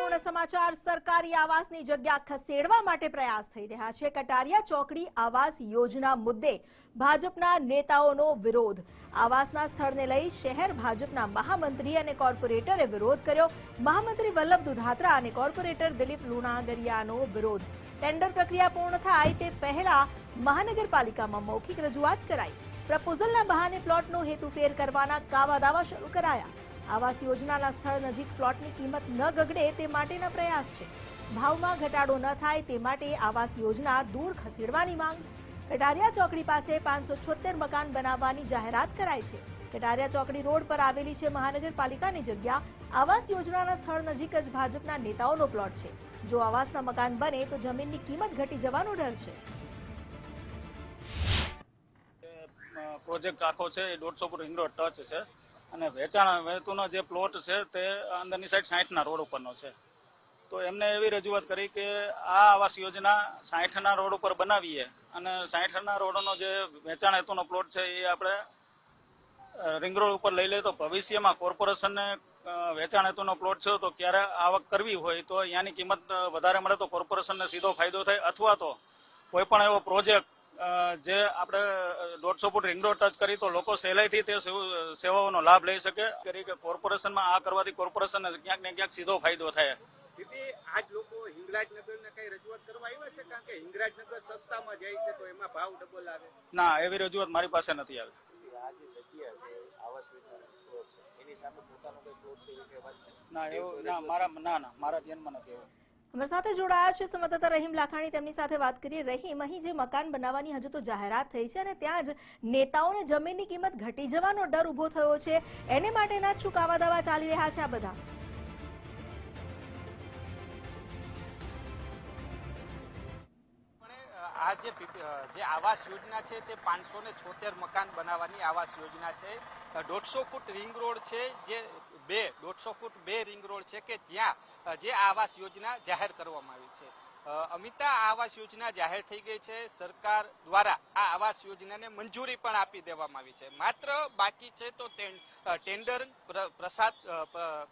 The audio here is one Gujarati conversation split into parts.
મહત્વપૂર્ણ સમાચાર સરકારી આવાસની જગ્યા ખસેડવા માટે પ્રયાસ થઈ રહ્યા છે। કટારિયા ચોકડી આવાસ યોજના મુદ્દે ભાજપના નેતાઓનો વિરોધ। આવાસના સ્થળને લઈ શહેર ભાજપના મહામંત્રી અને કોર્પોરેટરે વિરોધ કર્યો। મહામંત્રી વલ્લભ દુધાત્રા અને કોર્પોરેટર દિલીપ લુણાગરિયાનો વિરોધ। ટેન્ડર પ્રક્રિયા પૂર્ણ થાય તે પહેલા મહાનગરપાલિકામાં મૌખિક રજૂઆત કરાઈ। પ્રપોઝલના બહાને પ્લોટનો હેતુફેર કરવાના કાવા દાવા શરૂ કરાયા। આવાસ યોજનાના સ્થળ નજીક પ્લોટની કિંમત ન ગગડે તે માટેના પ્રયાસ છે। ભાવમાં ઘટાડો ન થાય તે માટે આવાસ યોજના દૂર ખસેડવાની માંગ। કટારિયા ચોકડી પાસે 576 મકાન બનાવવાની જાહેરાત કરાઈ છે। કટારિયા ચોકડી રોડ પર આવેલી છે મહાનગરપાલિકાની જગ્યા। આવાસ યોજનાના સ્થળ નજીક જ ભાજપના નેતાઓનો પ્લોટ છે। જો આવાસના મકાન બને તો જમીનની કિંમત ઘટી જવાનો ડર છે। પ્રોજેક્ટ આખો છે એ 150 ફૂટ રિંગ રોડ ટચ છે અને વેચાણનો જે પ્લોટ છે તે અંદરની સાઈડ 60ના રોડ ઉપરનો છે। તો એમને એવી રજૂઆત કરી કે આ આવાસ યોજના 60ના રોડ ઉપર બનાવીએ અને 60ના રોડનો જે વેચાણ હેતુનો પ્લોટ છે એ આપણે રિંગ રોડ ઉપર લઈ લે તો ભવિષ્યમાં કોર્પોરેશનને વેચાણ હેતુનો પ્લોટ છે તો ક્યારે આવક કરવી હોય તો અહીંયાની કિંમત વધારે મળે તો કોર્પોરેશનને સીધો ફાયદો થાય અથવા તો કોઈ પણ એવો પ્રોજેક્ટ જે આપણે 150 ફૂટ રિંગ રોડ ટચ કરી તો લોકો સહેલાઈથી તે સેવાઓનો લાભ લઈ શકે કે કોર્પોરેશનમાં આ કરવાથી કોર્પોરેશનને ક્યાંક ને ક્યાંક સીધો ફાયદો થાય। આજ લોકો હિંગરાજનગરને કઈ રજૂઆત કરવા આવ્યા છે કારણ કે હિંગરાજનગર સસ્તામાં જાય છે તો એમાં ભાવ ડબલ આવે? ના, એવી રજૂઆત મારી પાસે નથી આવી। આ જે જગ્યા છે આવાસ યોજના એની સામે પોતાનો કઈ પ્લોટ છે એ વાત છે? ના, એવું મારા ધ્યાનમાં નથી એવું। અમારી સાથે જોડાયા છે સંવાદદાતા રહીમ લાખાણી, તેમની સાથે વાત કરીએ। રહીમ, અહીં જે મકાન બનાવવાની હજુ તો જાહેરાત થઈ છે અને ત્યાં જ નેતાઓને જમીનની કિંમત ઘટી જવાનો ડર ઉભો થયો છે, એને માટેના જ શું કાવા દાવા ચાલી રહ્યા છે આ બધા? આ જે આવાસ યોજના છે તે 576 મકાન બનાવવાની આવાસ યોજના છે। 150 ફૂટ રિંગ રોડ છે જે 150 ફૂટ 2 રિંગ રોડ છે કે જ્યાં જે આવાસ યોજના જાહેર કરવામાં આવી છે। અમિતા, આવાસ યોજના જાહેર થઈ ગઈ છે। સરકાર દ્વારા આ આવાસ યોજનાને મંજૂરી પણ આપી દેવામાં આવી છે। માત્ર બાકી છે તો ટેન્ડર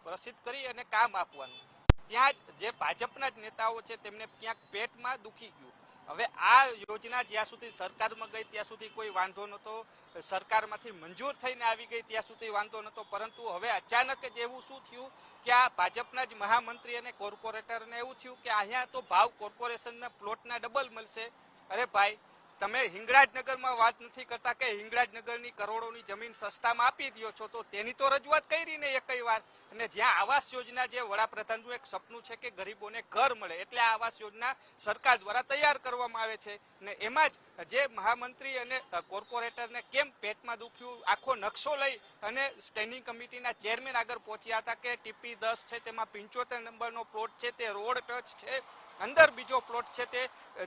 પ્રસિદ્ધ કરી અને કામ આપવાનું। ત્યાં જ જે ભાજપના જ નેતાઓ છે તેમને ક્યાંક પેટમાં દુખી ગયું। હવે આ યોજના જ્યાં સુધી સરકારમાં ગઈ ત્યાં સુધી કોઈ વાંધો નહોતો, સરકારમાંથી મંજૂર થઈને આવી ગઈ ત્યાં સુધી વાંધો નહોતો, પરંતુ હવે અચાનક જ એવું શું થયું કે આ ભાજપના જ મહામંત્રી અને કોર્પોરેટરને એવું થયું કે અહીંયા તો ભાવ કોર્પોરેશનના પ્લોટના ડબલ મળશે। અરે ભાઈ, તમે હિંગરાજનગરમાં વાત નથી કરતા કે હિંગરાજનગરની કરોડોની જમીન સસ્તામાં આપી દો છો તો તેની તો રજૂઆત કરી ને એકઈ વાર। અને જ્યાં આવાસ યોજના જે વડાપ્રધાનનું એક સપનું છે કે ગરીબોને ઘર મળે એટલે આ આવાસ યોજના સરકાર દ્વારા તૈયાર કરવામાં આવે છે ને એમાં જ જે મહામંત્રી અને કોર્પોરેટરને કેમ પેટમાં દુખ્યું, આખો નકશો લઈ અને સ્ટેન્ડિંગ કમિટીના ચેરમેન આગળ પહોંચ્યા હતા કે ટીપી 10 છે તેમાં 75 નંબરનો પ્લોટ છે તે રોડ ટચ છે, અંદર બીજો પ્લોટ છે તે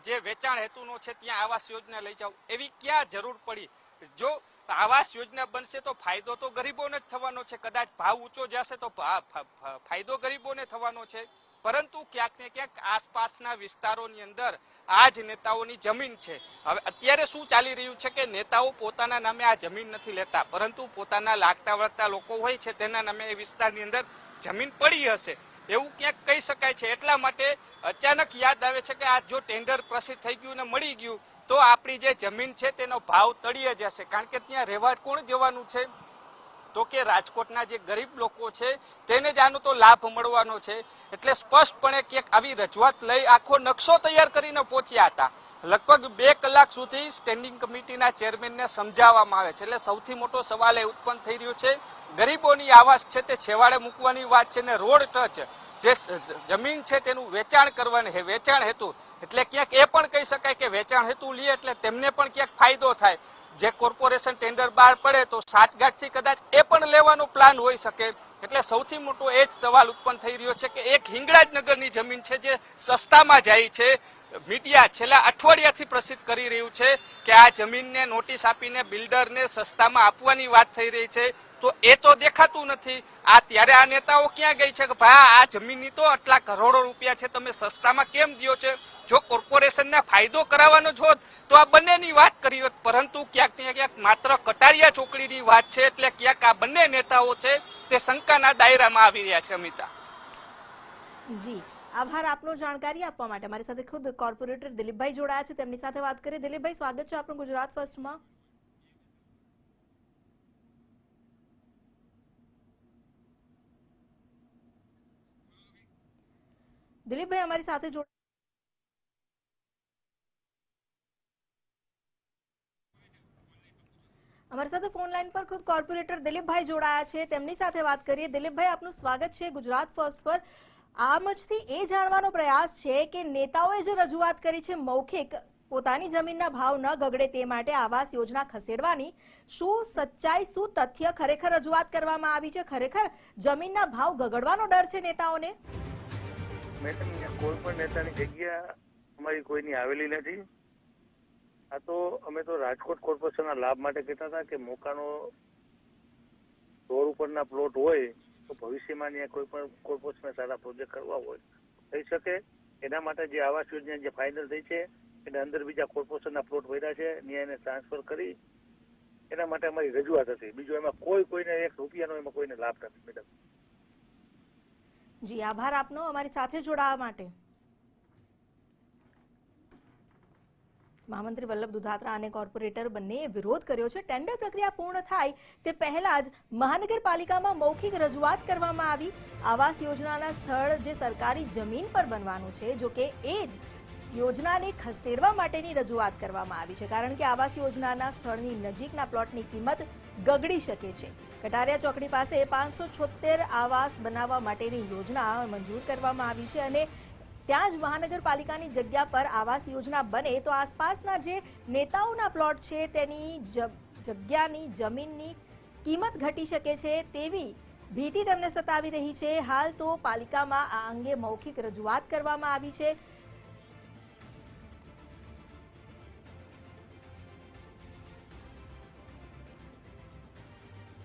જે વેચાણ હેતુનો છે ત્યાં આવાસ યોજના લઈ જાઓ, એવી ક્યાં જરૂર પડી? જો આવાસ યોજના બનશે તો ફાયદો તો ગરીબોને જ થવાનો છે, કદાચ ભાવ ઊંચો જશે તો ફાયદો ગરીબોને થવાનો છે, પરંતુ ક્યાંક ને ક્યાંક આસપાસના વિસ્તારોની અંદર આ જ નેતાઓની જમીન છે। હવે અત્યારે શું ચાલી રહ્યું છે કે નેતાઓ પોતાના નામે આ જમીન નથી લેતા, પરંતુ પોતાના લાગતા વળગતા લોકો હોય છે તેના નામે એ વિસ્તારની અંદર જમીન પડી હશે એવું ક્યાંક કહી શકાય છે। એટલા માટે અચાનક યાદ આવે છે કે આ જો ટેન્ડર પ્રસિદ્ધ થઈ ગયું ને મળી ગયું તો આપણી જે જમીન છે તેનો ભાવ તળિયે જશે, કારણ કે ત્યાં રહેવા કોણ જવાનું છે? તો કે રાજકોટના જે ગરીબ લોકો છે તેને જ આનો તો લાભ મળવાનો છે। એટલે સ્પષ્ટપણે ક્યાંક આવી રજૂઆત લઈ આખો નકશો તૈયાર કરીને પહોંચ્યા હતા। લગભગ 2 કલાક સુધી સ્ટેન્ડિંગ કમિટીના ચેરમેનને સમજાવવામાં આવે છે। એટલે સૌથી મોટો સવાલ એ ઉત્પન્ન થઈ રહ્યો છે, ગરીબોની આવાસ છે તે છેવાડે મૂકવાની વાત છે ને રોડ ટચ જે જમીન છે તેનું વેચાણ કરવાની છે, વેચાણ હેતુ એટલે ક્યાંક એ પણ કહી શકાય કે વેચાણ હેતુ લે એટલે તેમને પણ ક્યાંક ફાયદો થાય। જે કોર્પોરેશન ટેન્ડર બહાર પડે તો સાઠગાંઠથી કદાચ એ પણ લેવાનો પ્લાન હોઈ શકે। એટલે સૌથી મોટો એ જ સવાલ ઉત્પન્ન થઈ રહ્યો છે કે એક હિંગરાજનગરની જમીન છે જે સસ્તામાં જાય છે, મીડિયા છેલ્લા અઠવાડિયાથી પ્રસિદ્ધ કરી રહ્યું છે કે આ જમીનને નોટિસ આપીને બિલ્ડરને સસ્તામાં આપવાની વાત થઈ રહી છે, તો એ તો દેખાતું નથી। આ ત્યારે આ નેતાઓ ક્યાં ગઈ છે કે ભાઈ આ જમીનની તો આટલા કરોડો રૂપિયા છે, તમે સસ્તામાં કેમ દો છો? જો કોર્પોરેશનને ફાયદો કરાવવાનો જ હોત તો આ બંનેની વાત કરી હોત, પરંતુ ક્યાંક ને ક્યાંક માત્ર કટારિયા ચોકડીની વાત છે એટલે ક્યાંક આ બંને નેતાઓ છે તે શંકાના દાયરામાં આવી રહ્યા છે। અમિતા, જી, આભાર આપનો જાણકારી આપવા માટે. મારી સાથે ખુદ કોર્પોરેટર દિલીપભાઈ જોડાયા છે, તેમની સાથે વાત કરીએ. દિલીપભાઈ, સ્વાગત છે આપનું ગુજરાત ફર્સ્ટમાં. દિલીપભાઈ અમારી સાથે અમારી સાથે ફોન લાઈન પર ખુદ કોર્પોરેટર દિલીપભાઈ જોડાયા છે, તેમની સાથે વાત કરીએ. દિલીપભાઈ, આપનું સ્વાગત છે ગુજરાત ફર્સ્ટ પર. આમજથી એ જાણવાનો પ્રયાસ છે કે નેતાઓએ જે રજૂઆત કરી છે મૌખિક, પોતાની જમીનના ભાવ ન ગગડે તે માટે આવાસ યોજના ખસેડવાની, શું સચ્ચાઈ, શું તથ્ય ખરેખર રજૂઆત કરવામાં આવી છે? ખરેખર જમીનના ભાવ ગગડવાનો ડર છે નેતાઓને? મેડમ, કોઈ પણ નેતાની જગ્યા અમારી કોઈની આવેલી નથી. આ તો અમે તો રાજકોટ કોર્પોરેશનના લાભ માટે કહેતા હતા કે મોકાનો રોડ ઉપરના પ્લોટ હોય તો ભવિષ્યમાં ત્યાં કોઈ પણ કોર્પોરેશનના સારા પ્રોજેક્ટ કરવા હોય થઈ શકે. એના માટે જે આવાસ યોજના જે ફાઇનલ થઈ છે એને અંદર બીજા કોર્પોરેશનના પ્લોટ ભર્યા છે, ત્યાં એને ટ્રાન્સફર કરી એના માટે અમારી રજૂઆત હતી. બીજું એમાં કોઈને 1 રૂપિયાનો એમાં કોઈને લાભ નથી મેડમ. જી, આભાર આપનો અમારી સાથે જોડાવા માટે. મહામંત્રી વલ્લભ દુધાત્રા અને કોર્પોરેટર બંનેએ વિરોધ કર્યો છે. ટેન્ડર પ્રક્રિયા પૂર્ણ થાય તે પહેલા જ મહાનગરપાલિકામાં મૌખિક રજૂઆત કરવામાં આવી. આવાસ યોજનાના સ્થળ જે સરકારી જમીન પર બનવાનું છે, જો કે એ જ યોજનાને ખસેડવા માટેની રજૂઆત કરવામાં આવી છે, કારણ કે આવાસ યોજનાના સ્થળની નજીકના પ્લોટની કિંમત ગગડી શકે છે. કટારિયા ચોકડી પાસે 576 આવાસ બનાવવા માટેની યોજના મંજૂર કરવામાં આવી છે અને ત્યાં જ મહાનગરપાલિકાની જગ્યા પર આવાસ યોજના બને તો આસપાસના જે નેતાઓના પ્લોટ છે તેની જગ્યાની જમીનની કિંમત ઘટી શકે છે તેવી ભીતિ તેમને સતાવી રહી છે. હાલ તો પાલિકામાં આ અંગે મૌખિક રજૂઆત કરવામાં આવી છે.